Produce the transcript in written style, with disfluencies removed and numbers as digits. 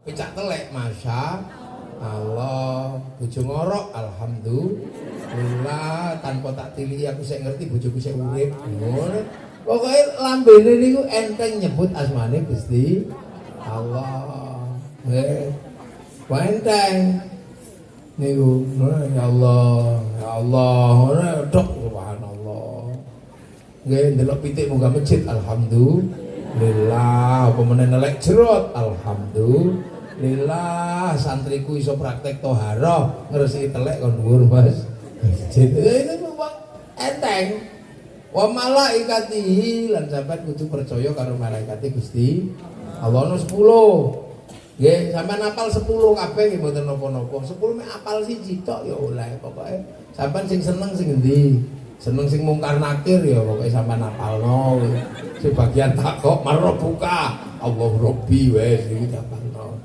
Pecak telek masya Allah, bojo ngorok alhamdulillah, tanpa tak tili aku sik ngerti bojoku sik urip. Ngono. Pokoke lambene niku enteng nyebut asmane Gusti Allah. Enteng. Niku ya Allah, ya Allah, ora tok subhanallah. Nggih ndelok pitik munggah masjid alhamdulillah, apa meneh nelek jerot alhamdulillah, santriku iso praktek toharoh ngresiki telek kon dhuwur Mas. Masjid itu enteng. Wa malaikatihi lan sampeyan kudu percaya karo malaikate Gusti Allah ono 10. Nggih, sampean apal 10 kabeh nggih mboten napa-napa. 10 mek apal siji tok ya oleh pokoke. Sampean sing seneng sing endi? Seneng sing mungkar nakir ya pokoke sampean apalno. Sebagian takok marrobuka, Allah Rabbi wis iki